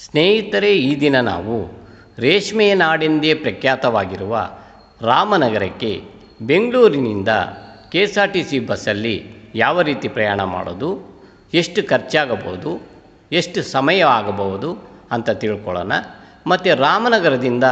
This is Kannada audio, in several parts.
ಸ್ನೇಹಿತರೆ, ಈ ದಿನ ನಾವು ರೇಷ್ಮೆಯ ನಾಡೆಂದೇ ಪ್ರಖ್ಯಾತವಾಗಿರುವ ರಾಮನಗರಕ್ಕೆ ಬೆಂಗಳೂರಿನಿಂದ KSRTC ಬಸ್ಸಲ್ಲಿ ಯಾವ ರೀತಿ ಪ್ರಯಾಣ ಮಾಡೋದು, ಎಷ್ಟು ಖರ್ಚಾಗಬಹುದು, ಎಷ್ಟು ಸಮಯ ಆಗಬಹುದು ಅಂತ ತಿಳ್ಕೊಳ್ಳೋಣ. ಮತ್ತು ರಾಮನಗರದಿಂದ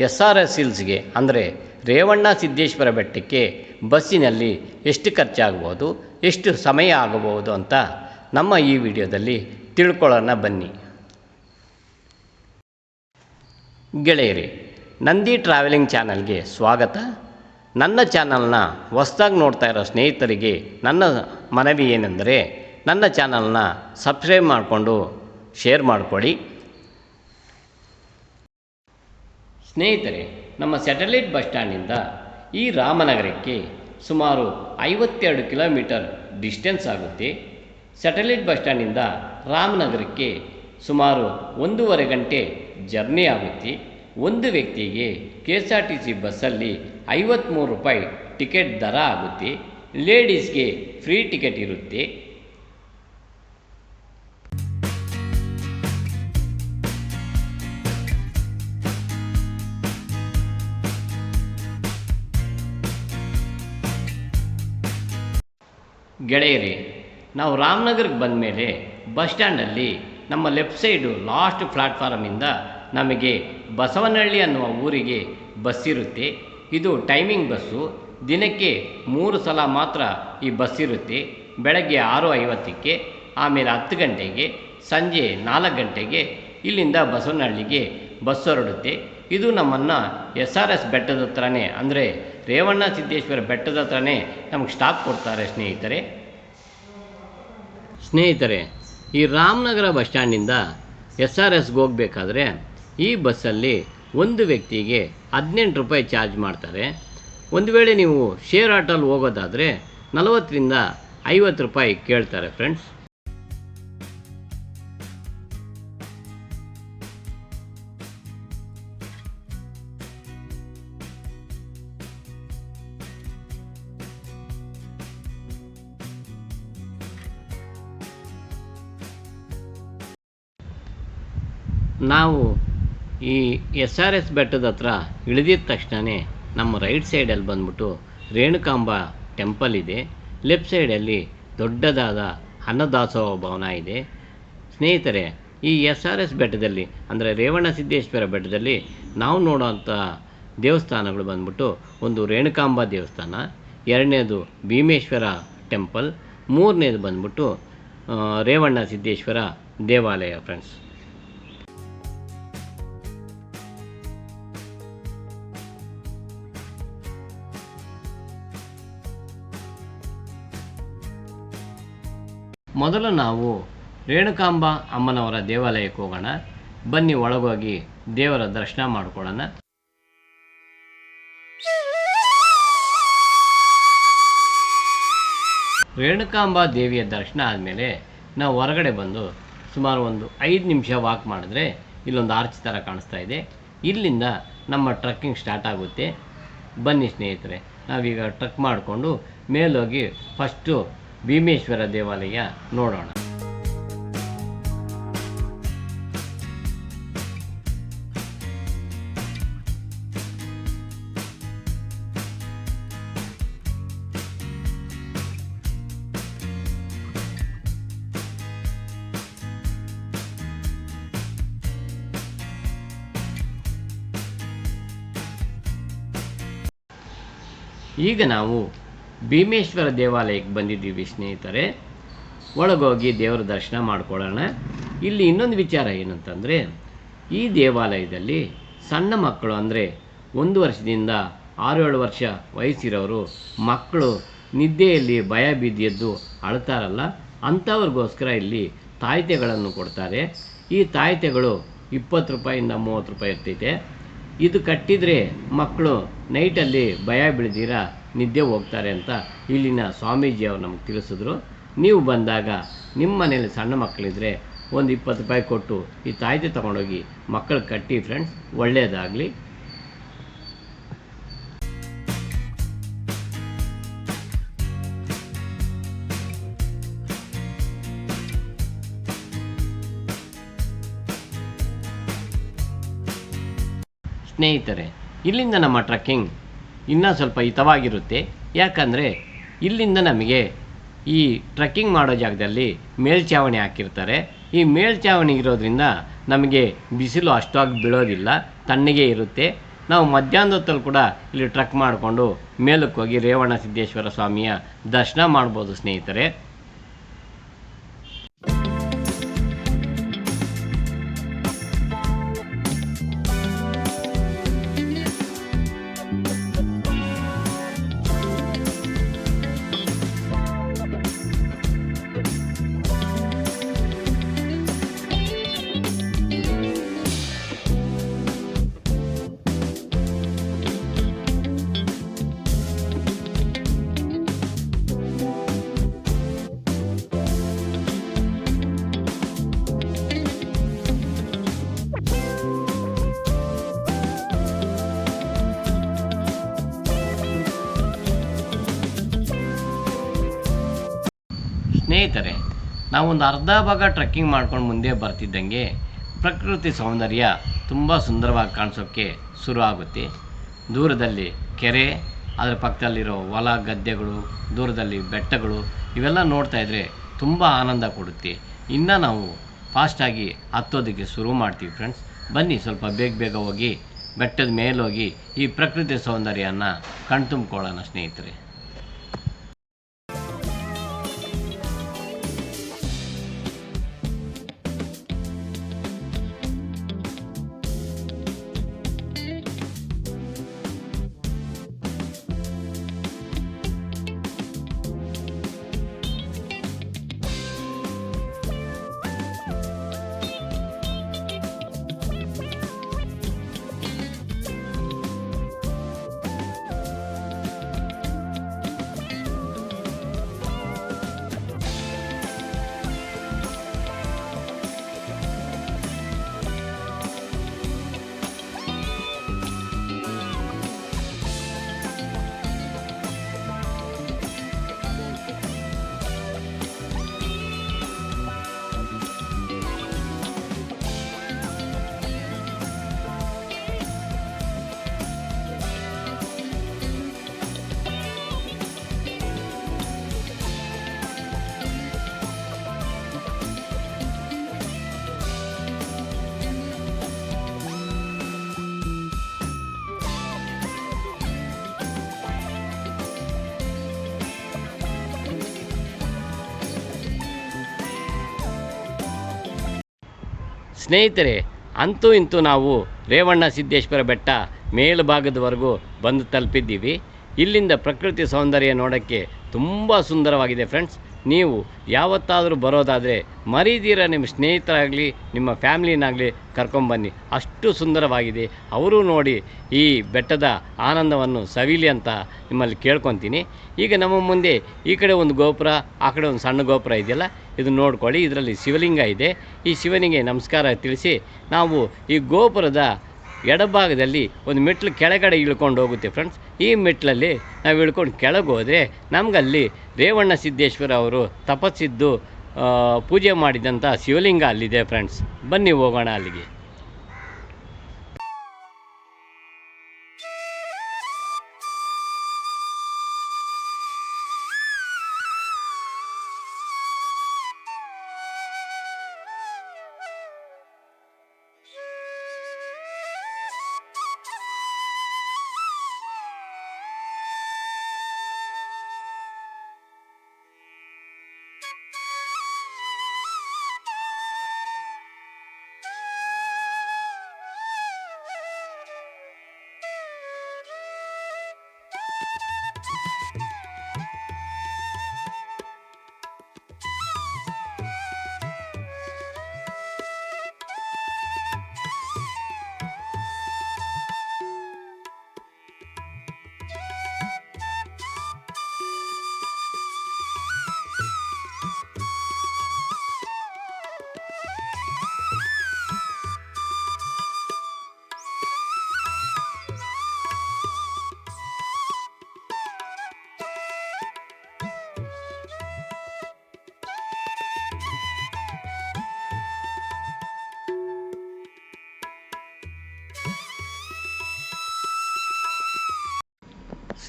SRS ಹಿಲ್ಸ್ಗೆ ಅಂದರೆ ರೇವಣ್ಣ ಸಿದ್ದೇಶ್ವರ ಬೆಟ್ಟಕ್ಕೆ ಬಸ್ಸಿನಲ್ಲಿ ಎಷ್ಟು ಖರ್ಚಾಗಬಹುದು, ಎಷ್ಟು ಸಮಯ ಆಗಬಹುದು ಅಂತ ನಮ್ಮ ಈ ವಿಡಿಯೋದಲ್ಲಿ ತಿಳ್ಕೊಳ್ಳೋಣ ಬನ್ನಿ. ಗೆಳೆಯರಿ, ನಂದಿ ಟ್ರಾವೆಲಿಂಗ್ ಚಾನಲ್ಗೆ ಸ್ವಾಗತ. ನನ್ನ ಚಾನಲ್ನ ಹೊಸ್ದಾಗಿ ನೋಡ್ತಾ ಇರೋ ಸ್ನೇಹಿತರಿಗೆ ನನ್ನ ಮನವಿ ಏನೆಂದರೆ, ನನ್ನ ಚಾನಲ್ನ ಸಬ್ಸ್ಕ್ರೈಬ್ ಮಾಡಿಕೊಂಡು ಶೇರ್ ಮಾಡಿಕೊಡಿ. ಸ್ನೇಹಿತರೆ, ನಮ್ಮ ಸ್ಯಾಟಲೈಟ್ ಬಸ್ ಸ್ಟ್ಯಾಂಡಿಂದ ಈ ರಾಮನಗರಕ್ಕೆ ಸುಮಾರು 52 ಕಿಲೋಮೀಟರ್ ಡಿಸ್ಟೆನ್ಸ್ ಆಗುತ್ತೆ. ಸ್ಯಾಟಲೈಟ್ ಬಸ್ ಸ್ಟ್ಯಾಂಡಿಂದ ರಾಮನಗರಕ್ಕೆ ಸುಮಾರು 1.5 ಗಂಟೆ ಜರ್ನಿ ಆಗುತ್ತೆ. ಒಂದು ವ್ಯಕ್ತಿಗೆ KSRTC ಬಸ್ಸಲ್ಲಿ 53 ರೂಪಾಯಿ ಟಿಕೆಟ್ ದರ ಆಗುತ್ತೆ. ಲೇಡೀಸ್ಗೆ ಫ್ರೀ ಟಿಕೆಟ್ ಇರುತ್ತೆ. ಗೆಳೆಯರೇ, ನಾವು ರಾಮನಗರಕ್ಕೆ ಬಂದ ಮೇಲೆ ಬಸ್ ಸ್ಟ್ಯಾಂಡಲ್ಲಿ ನಮ್ಮ ಲೆಫ್ಟ್ ಸೈಡು ಲಾಸ್ಟ್ ಪ್ಲಾಟ್ಫಾರಮಿಂದ ನಮಗೆ ಬಸವನಹಳ್ಳಿ ಅನ್ನುವ ಊರಿಗೆ ಬಸ್ ಇರುತ್ತೆ. ಇದು ಟೈಮಿಂಗ್ ಬಸ್ಸು. ದಿನಕ್ಕೆ 3 ಸಲ ಮಾತ್ರ ಈ ಬಸ್ ಇರುತ್ತೆ. ಬೆಳಗ್ಗೆ 6:50ಕ್ಕೆ, ಆಮೇಲೆ 10 ಗಂಟೆಗೆ, ಸಂಜೆ 4 ಗಂಟೆಗೆ ಇಲ್ಲಿಂದ ಬಸವನಹಳ್ಳಿಗೆ ಬಸ್ ಹೊರಡುತ್ತೆ. ಇದು ನಮ್ಮನ್ನು SRS ಬೆಟ್ಟದ ಹತ್ರನೇ ಅಂದರೆ ರೇವಣ್ಣ ಸಿದ್ದೇಶ್ವರ ಬೆಟ್ಟದ ಹತ್ರನೇ ನಮಗೆ ಸ್ಟಾಪ್ ಕೊಡ್ತಾರೆ. ಸ್ನೇಹಿತರೆ, ಈ ರಾಮನಗರ ಬಸ್ ಸ್ಟ್ಯಾಂಡಿಂದ SRSಗೆ ಹೋಗಬೇಕಾದ್ರೆ ಈ ಬಸ್ಸಲ್ಲಿ ಒಂದು ವ್ಯಕ್ತಿಗೆ 18 ರೂಪಾಯಿ ಚಾರ್ಜ್ ಮಾಡ್ತಾರೆ. ಒಂದು ವೇಳೆ ನೀವು ಶೇರ್ ಆಟೋಲ್ಲಿ ಹೋಗೋದಾದರೆ 40 ರಿಂದ 50 ರೂಪಾಯಿ ಕೇಳ್ತಾರೆ ಫ್ರೆಂಡ್ಸ್. ನಾವು ಈ SRS ಬೆಟ್ಟದ ಹತ್ರ ಇಳಿದಿದ ತಕ್ಷಣವೇ ನಮ್ಮ ರೈಟ್ ಸೈಡಲ್ಲಿ ಬಂದ್ಬಿಟ್ಟು ರೇಣುಕಾಂಬ ಟೆಂಪಲ್ ಇದೆ. ಲೆಫ್ಟ್ ಸೈಡಲ್ಲಿ ದೊಡ್ಡದಾದ ಅನ್ನದಾಸೋಹ ಭವನ ಇದೆ. ಸ್ನೇಹಿತರೆ, ಈ SRS ಬೆಟ್ಟದಲ್ಲಿ ಅಂದರೆ ರೇವಣ್ಣ ಸಿದ್ದೇಶ್ವರ ಬೆಟ್ಟದಲ್ಲಿ ನಾವು ನೋಡೋವಂಥ ದೇವಸ್ಥಾನಗಳು ಬಂದ್ಬಿಟ್ಟು ಒಂದು ರೇಣುಕಾಂಬ ದೇವಸ್ಥಾನ, ಎರಡನೇದು ಭೀಮೇಶ್ವರ ಟೆಂಪಲ್, ಮೂರನೇದು ಬಂದ್ಬಿಟ್ಟು ರೇವಣ್ಣ ಸಿದ್ದೇಶ್ವರ ದೇವಾಲಯ ಫ್ರೆಂಡ್ಸ್. ಮೊದಲು ನಾವು ರೇಣುಕಾಂಬ ಅಮ್ಮನವರ ದೇವಾಲಯಕ್ಕೆ ಹೋಗೋಣ. ಬನ್ನಿ, ಒಳಗೋಗಿ ದೇವರ ದರ್ಶನ ಮಾಡ್ಕೊಳ್ಳೋಣ. ರೇಣುಕಾಂಬ ದೇವಿಯ ದರ್ಶನ ಆದಮೇಲೆ ನಾವು ಹೊರಗಡೆ ಬಂದು ಸುಮಾರು ಒಂದು 5 ನಿಮಿಷ ವಾಕ್ ಮಾಡಿದ್ರೆ ಇಲ್ಲೊಂದು ಆರ್ಚ್ ಥರ ಕಾಣಿಸ್ತಾ ಇದೆ. ಇಲ್ಲಿಂದ ನಮ್ಮ ಟ್ರಕ್ಕಿಂಗ್ ಸ್ಟಾರ್ಟ್ ಆಗುತ್ತೆ. ಬನ್ನಿ ಸ್ನೇಹಿತರೆ, ನಾವೀಗ ಟ್ರಕ್ ಮಾಡಿಕೊಂಡು ಮೇಲೋಗಿ ಫಸ್ಟು ಭೀಮೇಶ್ವರ ದೇವಾಲಯ ನೋಡೋಣ. ಈಗ ನಾವು ಭೀಮೇಶ್ವರ ದೇವಾಲಯಕ್ಕೆ ಬಂದಿದ್ದೀವಿ ಸ್ನೇಹಿತರೆ. ಒಳಗೋಗಿ ದೇವರ ದರ್ಶನ ಮಾಡ್ಕೊಳ್ಳೋಣ. ಇಲ್ಲಿ ಇನ್ನೊಂದು ವಿಚಾರ ಏನಂತಂದರೆ, ಈ ದೇವಾಲಯದಲ್ಲಿ ಸಣ್ಣ ಮಕ್ಕಳು ಅಂದರೆ 1 ವರ್ಷದಿಂದ 6-7 ವರ್ಷ ವಯಸ್ಸಿರೋರು ಮಕ್ಕಳು ನಿದ್ದೆಯಲ್ಲಿ ಭಯ ಬಿದ್ದೆದ್ದು ಅಳ್ತಾರಲ್ಲ, ಅಂಥವ್ರಿಗೋಸ್ಕರ ಇಲ್ಲಿ ತಾಯ್ತೆಗಳನ್ನು ಕೊಡ್ತಾರೆ. ಈ ತಾಯ್ತೆಗಳು 20 ರೂಪಾಯಿಂದ 30 ರೂಪಾಯಿ ಇರ್ತೈತೆ. ಇದು ಕಟ್ಟಿದರೆ ಮಕ್ಕಳು ನೈಟಲ್ಲಿ ಭಯ ಬೀಳ್ದಿರ ನಿದ್ದೆ ಹೋಗ್ತಾರೆ ಅಂತ ಇಲ್ಲಿನ ಸ್ವಾಮೀಜಿಯವರು ನಮಗೆ ತಿಳಿಸಿದ್ರು. ನೀವು ಬಂದಾಗ ನಿಮ್ಮ ಮನೇಲಿ ಸಣ್ಣ ಮಕ್ಕಳಿದ್ರೆ ಒಂದು 20 ರೂಪಾಯಿ ಕೊಟ್ಟು ಈ ತಾಯ್ತೆ ತೊಗೊಂಡೋಗಿ ಮಕ್ಕಳು ಕಟ್ಟಿ ಫ್ರೆಂಡ್ಸ್, ಒಳ್ಳೆಯದಾಗಲಿ. ಸ್ನೇಹಿತರೆ, ಇಲ್ಲಿಂದ ನಮ್ಮ ಟ್ರಕ್ಕಿಂಗ್ ಇನ್ನೂ ಸ್ವಲ್ಪ ಹಿತವಾಗಿರುತ್ತೆ. ಯಾಕಂದರೆ ಇಲ್ಲಿಂದ ನಮಗೆ ಈ ಟ್ರಕ್ಕಿಂಗ್ ಮಾಡೋ ಜಾಗದಲ್ಲಿ ಮೇಲ್ಛಾವಣಿ ಹಾಕಿರ್ತಾರೆ. ಈ ಮೇಲ್ಛಾವಣಿ ಇರೋದ್ರಿಂದ ನಮಗೆ ಬಿಸಿಲು ಅಷ್ಟಾಗಿ ಬೀಳೋದಿಲ್ಲ, ತಣ್ಣಗೆ ಇರುತ್ತೆ. ನಾವು ಮಧ್ಯಾಹ್ನದ ಹೊತ್ತಲ್ಲಿ ಕೂಡ ಇಲ್ಲಿ ಟ್ರಕ್ ಮಾಡಿಕೊಂಡು ಮೇಲಕ್ಕೆ ಹೋಗಿ ರೇವಣ ಸಿದ್ದೇಶ್ವರ ಸ್ವಾಮಿಯ ದರ್ಶನ ಮಾಡ್ಬೋದು ಸ್ನೇಹಿತರೆ. ಸ್ನೇಹಿತರೆ, ನಾವೊಂದು ಅರ್ಧ ಭಾಗ ಟ್ರೆಕ್ಕಿಂಗ್ ಮಾಡ್ಕೊಂಡು ಮುಂದೆ ಬರ್ತಿದ್ದಂಗೆ ಪ್ರಕೃತಿ ಸೌಂದರ್ಯ ತುಂಬ ಸುಂದರವಾಗಿ ಕಾಣಿಸೋಕ್ಕೆ ಶುರು ಆಗುತ್ತೆ. ದೂರದಲ್ಲಿ ಕೆರೆ, ಅದರ ಪಕ್ಕದಲ್ಲಿರೋ ಹೊಲ ಗದ್ದೆಗಳು, ದೂರದಲ್ಲಿ ಬೆಟ್ಟಗಳು, ಇವೆಲ್ಲ ನೋಡ್ತಾ ಇದ್ದರೆ ತುಂಬ ಆನಂದ ಕೊಡುತ್ತೆ. ಇನ್ನು ನಾವು ಫಾಸ್ಟಾಗಿ ಹತ್ತೋದಕ್ಕೆ ಶುರು ಮಾಡ್ತೀವಿ ಫ್ರೆಂಡ್ಸ್. ಬನ್ನಿ ಸ್ವಲ್ಪ ಬೇಗ ಬೇಗ ಹೋಗಿ ಬೆಟ್ಟದ ಮೇಲೋಗಿ ಈ ಪ್ರಕೃತಿ ಸೌಂದರ್ಯನ ಕಣ್ತುಂಬ್ಕೊಳ್ಳೋಣ ಸ್ನೇಹಿತರೆ. ಸ್ನೇಹಿತರೆ, ಅಂತೂ ಇಂತೂ ನಾವು ರೇವಣ ಸಿದ್ದೇಶ್ವರ ಬೆಟ್ಟ ಮೇಲ್ಭಾಗದವರೆಗೂ ಬಂದು ತಲುಪಿದ್ದೀವಿ. ಇಲ್ಲಿಂದ ಪ್ರಕೃತಿ ಸೌಂದರ್ಯ ನೋಡೋಕ್ಕೆ ತುಂಬ ಸುಂದರವಾಗಿದೆ ಫ್ರೆಂಡ್ಸ್. ನೀವು ಯಾವತ್ತಾದರೂ ಬರೋದಾದರೆ ಮರೀದಿರ ನಿಮ್ಮ ಸ್ನೇಹಿತರಾಗಲಿ ನಿಮ್ಮ ಫ್ಯಾಮ್ಲಿನಾಗಲಿ ಕರ್ಕೊಂಬನ್ನಿ. ಅಷ್ಟು ಸುಂದರವಾಗಿದೆ. ಅವರು ನೋಡಿ ಈ ಬೆಟ್ಟದ ಆನಂದವನ್ನು ಸವಿಲಿ ಅಂತ ನಿಮ್ಮಲ್ಲಿ ಕೇಳ್ಕೊತೀನಿ. ಈಗ ನಮ್ಮ ಮುಂದೆ ಈ ಕಡೆ ಒಂದು ಗೋಪುರ, ಆ ಕಡೆ ಒಂದು ಸಣ್ಣ ಗೋಪುರ ಇದೆಯಲ್ಲ, ಇದು ನೋಡ್ಕೊಳ್ಳಿ. ಇದರಲ್ಲಿ ಶಿವಲಿಂಗ ಇದೆ. ಈ ಶಿವನಿಗೆ ನಮಸ್ಕಾರ ತಿಳಿಸಿ ನಾವು ಈ ಗೋಪುರದ ಎಡಭಾಗದಲ್ಲಿ ಒಂದು ಮೆಟ್ಲು ಕೆಳಗಡೆ ಇಳ್ಕೊಂಡು ಹೋಗುತ್ತೆ ಫ್ರೆಂಡ್ಸ್. ಈ ಮೆಟ್ಲಲ್ಲಿ ನಾವು ಇಳ್ಕೊಂಡು ಕೆಳಗೆ ಹೋದರೆ ನಮಗಲ್ಲಿ ರೇವಣ ಸಿದ್ದೇಶ್ವರ ಅವರು ತಪಸ್ಸಿದ್ದು ಪೂಜೆ ಮಾಡಿದಂಥ ಶಿವಲಿಂಗ ಅಲ್ಲಿದೆ ಫ್ರೆಂಡ್ಸ್. ಬನ್ನಿ ಹೋಗೋಣ ಅಲ್ಲಿಗೆ.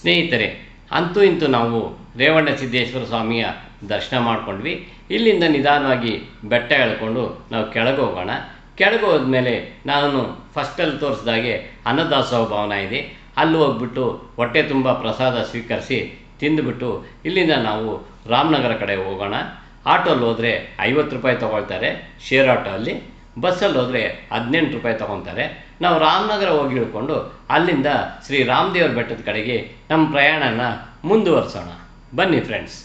ಸ್ನೇಹಿತರೆ, ಅಂತೂ ಇಂತೂ ನಾವು ರೇವಣ ಸಿದ್ದೇಶ್ವರ ಸ್ವಾಮಿಯ ದರ್ಶನ ಮಾಡ್ಕೊಂಡ್ವಿ. ಇಲ್ಲಿಂದ ನಿಧಾನವಾಗಿ ಬೆಟ್ಟ ಎಳ್ಕೊಂಡು ನಾವು ಕೆಳಗೆ ಹೋಗೋಣ. ಕೆಳಗೆ ಹೋದ್ಮೇಲೆ ನಾನು ಫಸ್ಟಲ್ಲಿ ತೋರಿಸ್ದಾಗೆ ಅನ್ನದಾಸೋಹ ಭವನ ಇದೆ, ಅಲ್ಲಿ ಹೋಗ್ಬಿಟ್ಟು ಹೊಟ್ಟೆ ತುಂಬ ಪ್ರಸಾದ ಸ್ವೀಕರಿಸಿ ತಿಂದುಬಿಟ್ಟು ಇಲ್ಲಿಂದ ನಾವು ರಾಮನಗರ ಕಡೆ ಹೋಗೋಣ. ಆಟೋಲ್ಲಿ ಹೋದರೆ 50 ರೂಪಾಯಿ ತೊಗೊಳ್ತಾರೆ ಶೇರ್ ಆಟೋ ಅಲ್ಲಿ, ಬಸ್ಸಲ್ಲಿ ಹೋದರೆ 18 ರೂಪಾಯಿ ತೊಗೊತಾರೆ. ನಾವು ರಾಮನಗರ ಹೋಗಿ ಇಳ್ಕೊಂಡು ಅಲ್ಲಿಂದ ಶ್ರೀ ರಾಮದೇವ್ರ ಬೆಟ್ಟದ ಕಡೆಗೆ ನಮ್ಮ ಪ್ರಯಾಣನ ಮುಂದುವರಿಸೋಣ. ಬನ್ನಿ ಫ್ರೆಂಡ್ಸ್.